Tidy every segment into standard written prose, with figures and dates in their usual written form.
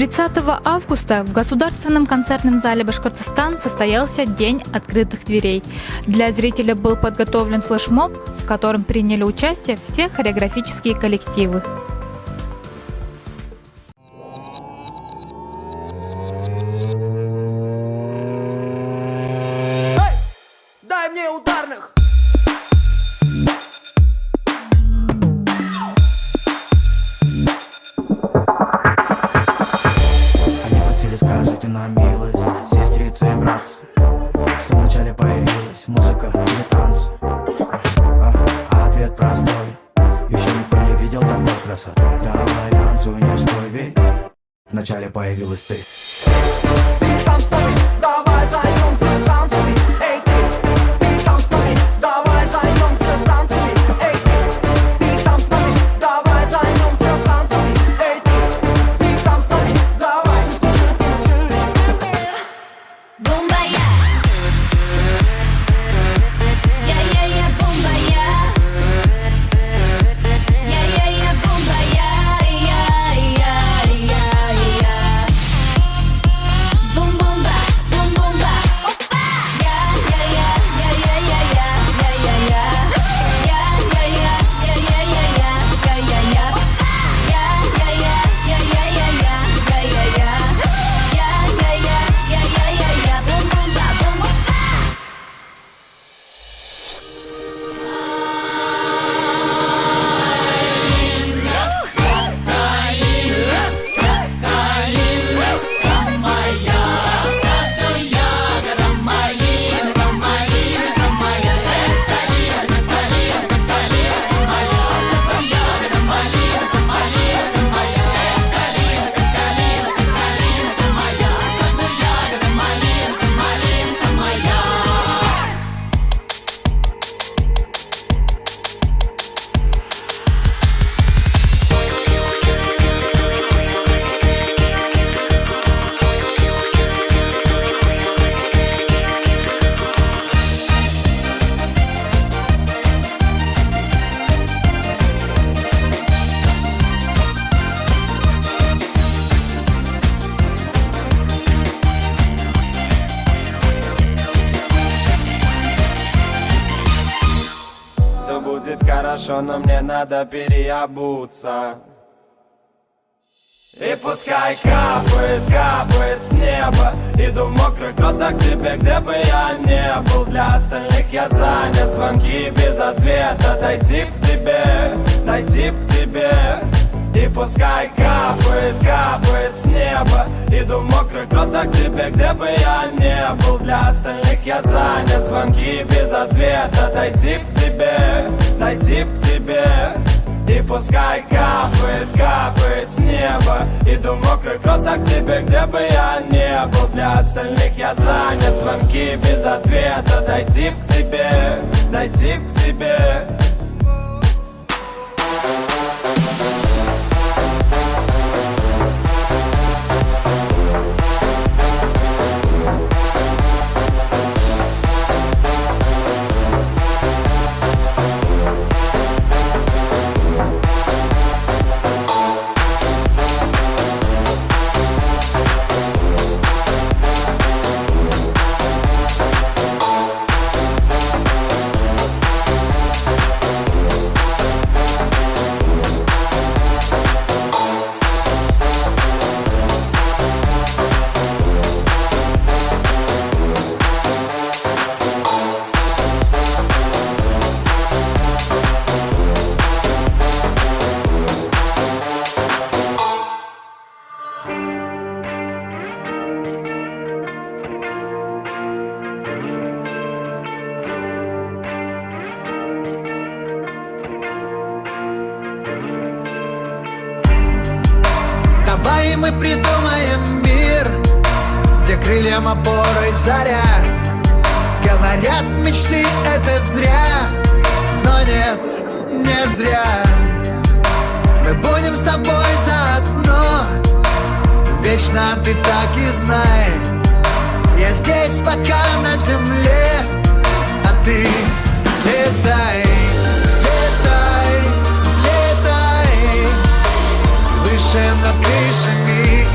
30 августа в Государственном концертном зале Башкортостан состоялся День открытых дверей. Для зрителей был подготовлен флешмоб, в котором приняли участие все хореографические коллективы. Дай мне ударных! Они просили, скажите нам милость, сестрицы и братцы, что вначале появилась музыка или танцы. А ответ простой, еще никто не видел такой красоты. Давай танцуй, не стой, ведь вначале появилась ты. Ты там с нами, давай займемся танцами. Эй, ты там с нами, давай займемся танцами. Эй, ты там с нами, давай займемся танцами. Эй, ты там с нами, давай, не скучай, Бумбая, я бумбая, я бумбая, я бум-бумба, бум-бумба, опа, бум-бумба, бум. Все будет хорошо, но мне надо переобуться. И пускай капает, капает с неба. Иду в мокрых кроссах к тебе, где бы я не был. Для остальных я занят, звонки без ответа. Дойти к тебе, дойти к тебе. И пускай капает, капает с неба. Иду в мокрых кроссах к тебе, где бы я не был. Для остальных я занят, звонки без ответа. Дойти к тебе, дойти к тебе. И пускай капает, капает с неба. Иду в мокрых кроссах к тебе, где бы я не был. Для остальных я занят, звонки без ответа. Дойти к тебе, дойти к тебе. Давай мы придумаем мир, где крыльям опорой заря. Говорят, мечты это зря, но нет, не зря. Мы будем с тобой заодно, вечно ты так и знай. Я здесь пока на земле, а ты взлетай, взлетай, взлетай выше над крышами.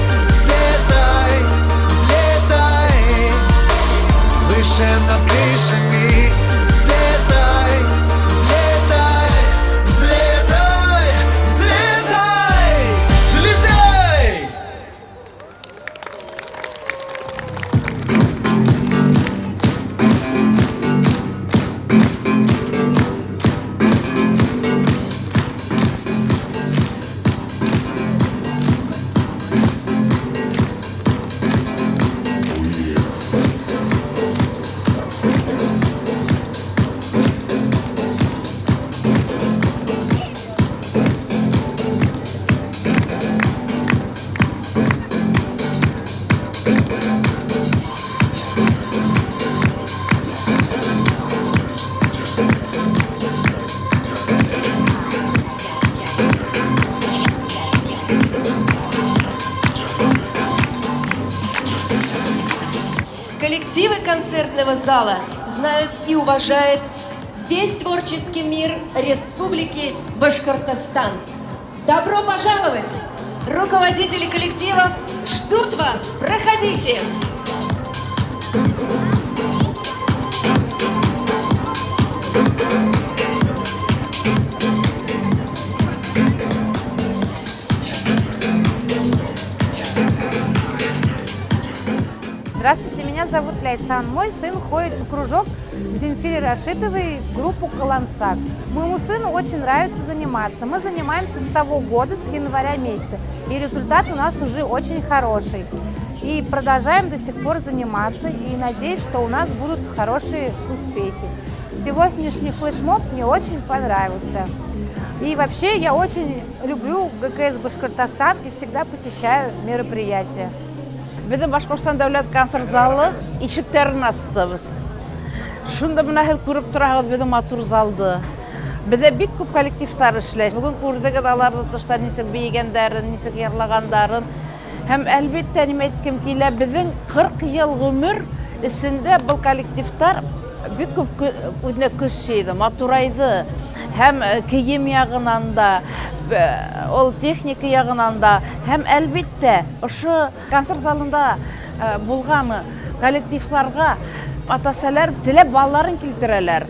концертного зала знают и уважает весь творческий мир Республики Башкортостан. Добро пожаловать! Руководители коллектива ждут вас! Проходите! Здравствуйте, меня зовут Ляйсан. Мой сын ходит в кружок к Земфире Рашитовой в группу «Калансак». Моему сыну очень нравится заниматься. Мы занимаемся с того года, с января месяца. И результат у нас уже очень хороший. И продолжаем до сих пор заниматься. И надеюсь, что у нас будут хорошие успехи. Сегодняшний флешмоб мне очень понравился. И вообще я очень люблю ГКС Башкортостан и всегда посещаю мероприятия. Bizim Башкортстан дәүләт концерт залы ишектерін астыбыз. Шунда мына хел күреп торабыз безнең матур залды. Бездә бик күп коллективтар эшләй. Бүген күрдек аларны тышта ничек бейгәннәрен, ничек ярлагандарын. Һәм әлбәттә нимә әйткем килә, безнең 40 ел гомер эчендә бу коллективтар бик күп үзенә көч җыйды, матурайды. Һәм кием ягынан да, ол техника ягынан да, һәм әлбәттә ошо концерт залында булган коллективларга ата-әниләр теләп балаларын килтерәләр.